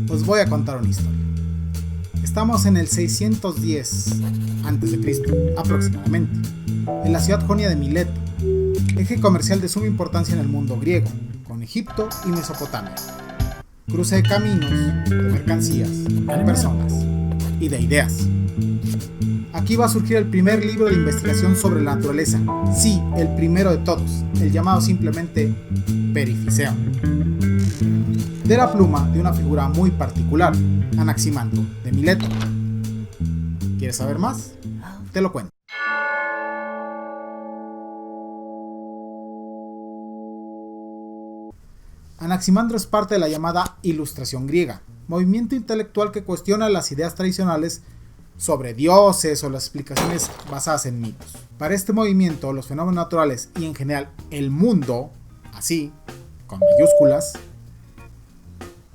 Os voy a contar una historia. Estamos en el 610 a.C. aproximadamente, en la ciudad jonia de Mileto, eje comercial de suma importancia en el mundo griego, con Egipto y Mesopotamia. Cruce de caminos, de mercancías, de personas y de ideas. Aquí va a surgir el primer libro de investigación sobre la naturaleza, sí, el primero de todos, el llamado simplemente Perifiseo, de la pluma de una figura muy particular, Anaximandro de Mileto. ¿Quieres saber más? Te lo cuento. Anaximandro es parte de la llamada Ilustración griega, movimiento intelectual que cuestiona las ideas tradicionales sobre dioses o las explicaciones basadas en mitos. Para este movimiento, los fenómenos naturales y en general el mundo, así, con mayúsculas,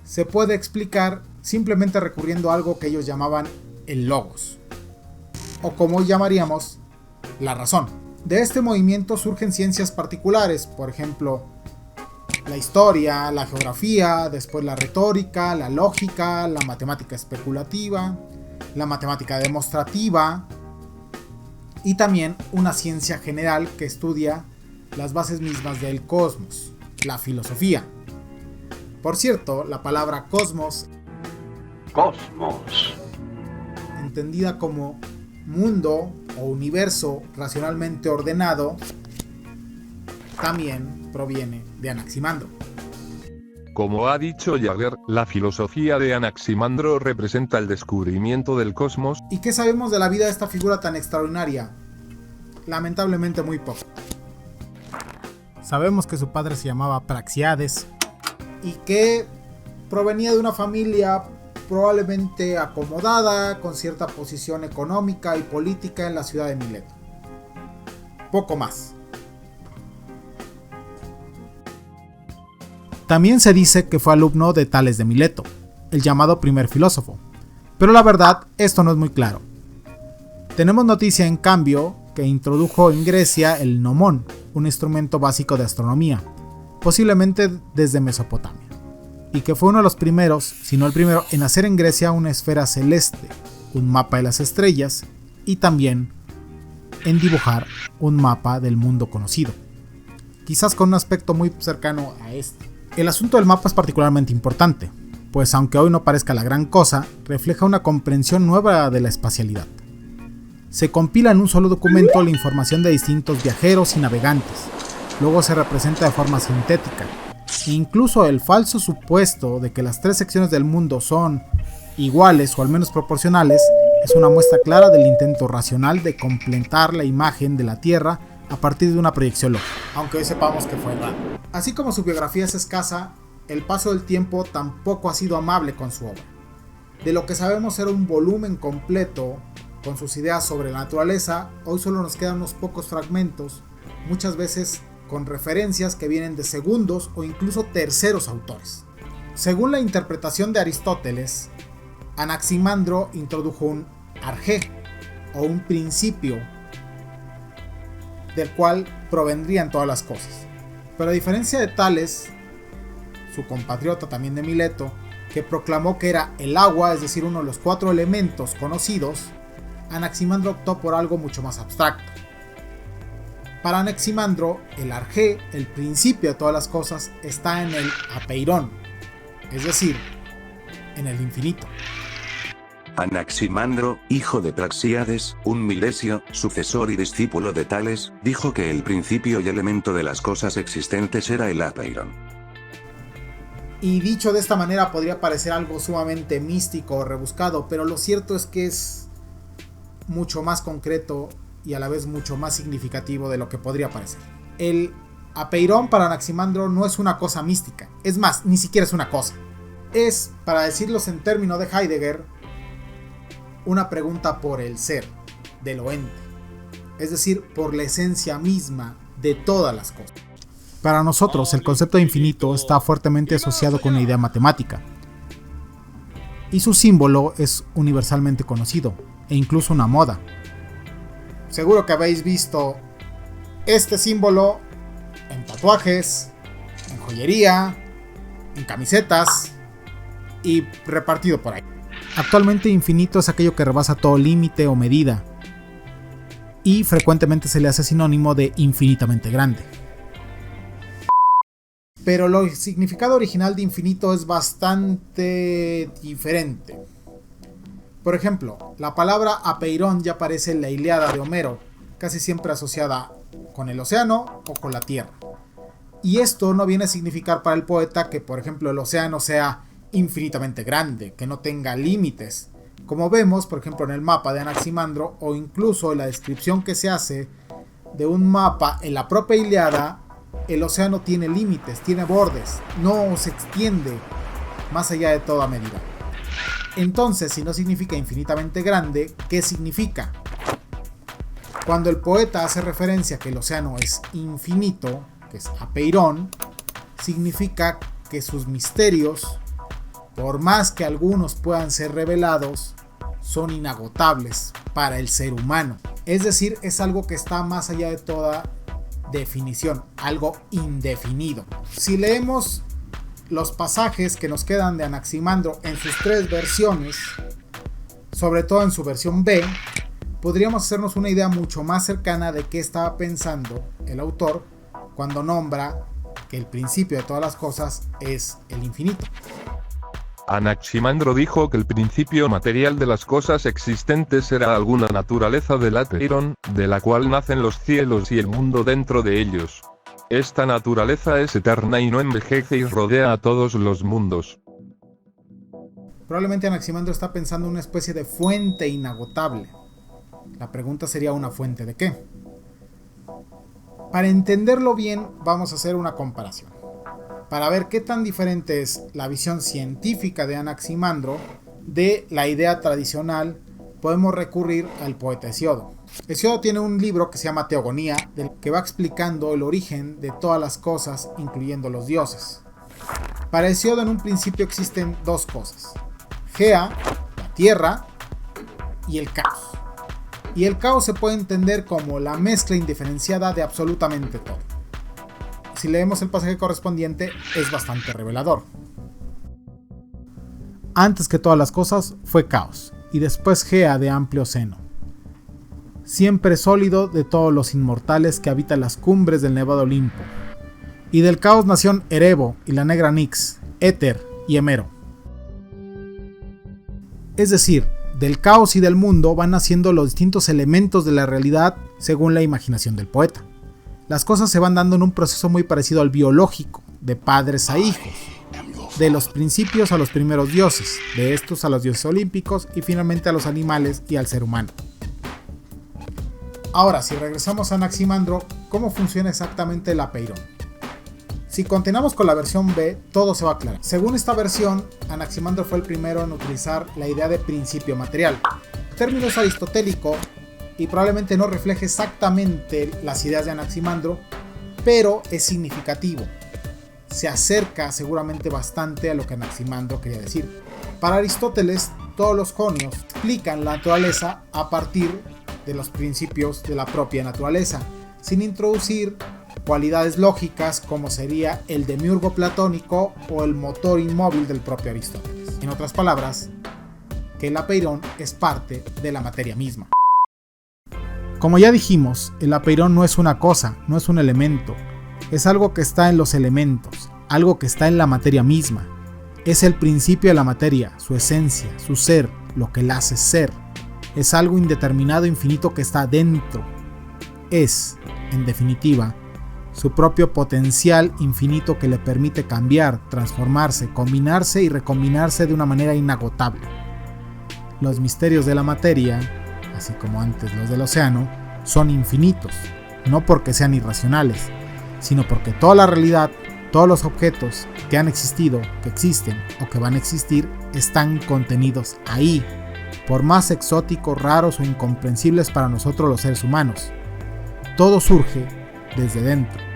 se puede explicar simplemente recurriendo a algo que ellos llamaban el logos, o como hoy llamaríamos, la razón. De este movimiento surgen ciencias particulares, por ejemplo, la historia, la geografía, después la retórica, la lógica, la matemática especulativa, la matemática demostrativa y también una ciencia general que estudia las bases mismas del cosmos, la filosofía. Por cierto, la palabra cosmos, entendida como mundo o universo racionalmente ordenado, también proviene de Anaximandro. Como ha dicho Jagger, la filosofía de Anaximandro representa el descubrimiento del cosmos. ¿Y qué sabemos de la vida de esta figura tan extraordinaria? Lamentablemente muy poco. Sabemos que su padre se llamaba Praxíades y que provenía de una familia probablemente acomodada, con cierta posición económica y política en la ciudad de Mileto. Poco más. También se dice que fue alumno de Tales de Mileto, el llamado primer filósofo, pero la verdad esto no es muy claro. Tenemos noticia en cambio que introdujo en Grecia el gnomón, un instrumento básico de astronomía, posiblemente desde Mesopotamia, y que fue uno de los primeros, si no el primero, en hacer en Grecia una esfera celeste, un mapa de las estrellas y también en dibujar un mapa del mundo conocido, quizás con un aspecto muy cercano a este. El asunto del mapa es particularmente importante, pues aunque hoy no parezca la gran cosa, refleja una comprensión nueva de la espacialidad. Se compila en un solo documento la información de distintos viajeros y navegantes, luego se representa de forma sintética, e incluso el falso supuesto de que las tres secciones del mundo son iguales o al menos proporcionales es una muestra clara del intento racional de completar la imagen de la Tierra a partir de una proyección lógica, aunque hoy sepamos que fue errado. Así como su biografía es escasa, el paso del tiempo tampoco ha sido amable con su obra. De lo que sabemos era un volumen completo con sus ideas sobre la naturaleza, hoy solo nos quedan unos pocos fragmentos, muchas veces con referencias que vienen de segundos o incluso terceros autores. Según la interpretación de Aristóteles, Anaximandro introdujo un arjé, o un principio, del cual provendrían todas las cosas. Pero a diferencia de Tales, su compatriota también de Mileto, que proclamó que era el agua, es decir, uno de los 4 elementos conocidos, Anaximandro optó por algo mucho más abstracto. Para Anaximandro, el arjé, el principio de todas las cosas, está en el apeirón, es decir, en el infinito. Anaximandro, hijo de Praxíades, un milesio, sucesor y discípulo de Tales, dijo que el principio y elemento de las cosas existentes era el apeiron. Y dicho de esta manera podría parecer algo sumamente místico o rebuscado, pero lo cierto es que es mucho más concreto y a la vez mucho más significativo de lo que podría parecer. El apeirón para Anaximandro no es una cosa mística, es más, ni siquiera es una cosa. Es, para decirlos en términos de Heidegger, una pregunta por el ser, de lo ente, es decir, por la esencia misma de todas las cosas. Para nosotros, el concepto de infinito está fuertemente asociado con una idea matemática, y su símbolo es universalmente conocido, e incluso una moda. Seguro que habéis visto este símbolo en tatuajes, en joyería, en camisetas, y repartido por ahí. Actualmente infinito es aquello que rebasa todo límite o medida y frecuentemente se le hace sinónimo de infinitamente grande. Pero el significado original de infinito es bastante diferente. Por ejemplo, la palabra apeirón ya aparece en la Ilíada de Homero, casi siempre asociada con el océano o con la tierra. Y esto no viene a significar para el poeta que, por ejemplo, el océano sea infinitamente grande, que no tenga límites. Como vemos, por ejemplo, en el mapa de Anaximandro o incluso en la descripción que se hace de un mapa en la propia Ilíada, el océano tiene límites, tiene bordes, no se extiende más allá de toda medida. Entonces, si no significa infinitamente grande, ¿qué significa? Cuando el poeta hace referencia a que el océano es infinito, que es apeirón, significa que sus misterios, por más que algunos puedan ser revelados, son inagotables para el ser humano. Es decir, es algo que está más allá de toda definición, algo indefinido. Si leemos los pasajes que nos quedan de Anaximandro en sus 3 versiones, sobre todo en su versión B, podríamos hacernos una idea mucho más cercana de qué estaba pensando el autor cuando nombra que el principio de todas las cosas es el infinito. Anaximandro dijo que el principio material de las cosas existentes era alguna naturaleza del apeirón, de la cual nacen los cielos y el mundo dentro de ellos. Esta naturaleza es eterna y no envejece y rodea a todos los mundos. Probablemente Anaximandro está pensando en una especie de fuente inagotable. La pregunta sería, ¿una fuente de qué? Para entenderlo bien, vamos a hacer una comparación. Para ver qué tan diferente es la visión científica de Anaximandro de la idea tradicional, podemos recurrir al poeta Hesiodo. Hesiodo tiene un libro que se llama Teogonía, del que va explicando el origen de todas las cosas, incluyendo los dioses. Para Hesiodo, en un principio existen 2 cosas: Gea, la tierra, y el caos. Y el caos se puede entender como la mezcla indiferenciada de absolutamente todo. Si leemos el pasaje correspondiente, es bastante revelador. Antes que todas las cosas fue caos, y después Gea de amplio seno, siempre sólido de todos los inmortales que habitan las cumbres del nevado Olimpo. Y del caos nació Erebo y la negra Nix, Éter y Hemero. Es decir, del caos y del mundo van naciendo los distintos elementos de la realidad según la imaginación del poeta. Las cosas se van dando en un proceso muy parecido al biológico, de padres a hijos, de los principios a los primeros dioses, de estos a los dioses olímpicos y finalmente a los animales y al ser humano. Ahora, si regresamos a Anaximandro, ¿cómo funciona exactamente el apeirón? Si continuamos con la versión B, todo se va a aclarar. Según esta versión, Anaximandro fue el primero en utilizar la idea de principio material. El término es aristotélico y probablemente no refleje exactamente las ideas de Anaximandro, pero es significativo. Se acerca seguramente bastante a lo que Anaximandro quería decir. Para Aristóteles, todos los jonios explican la naturaleza a partir de los principios de la propia naturaleza, sin introducir cualidades lógicas como sería el demiurgo platónico o el motor inmóvil del propio Aristóteles. En otras palabras, que el apeirón es parte de la materia misma. Como ya dijimos, el apeirón no es una cosa, no es un elemento, es algo que está en los elementos, algo que está en la materia misma. Es el principio de la materia, su esencia, su ser, lo que la hace ser. Es algo indeterminado infinito que está dentro. Es, en definitiva, su propio potencial infinito que le permite cambiar, transformarse, combinarse y recombinarse de una manera inagotable. Los misterios de la materia, así como antes los del océano, son infinitos, no porque sean irracionales, sino porque toda la realidad, todos los objetos que han existido, que existen o que van a existir, están contenidos ahí, por más exóticos, raros o incomprensibles para nosotros los seres humanos. Todo surge desde dentro.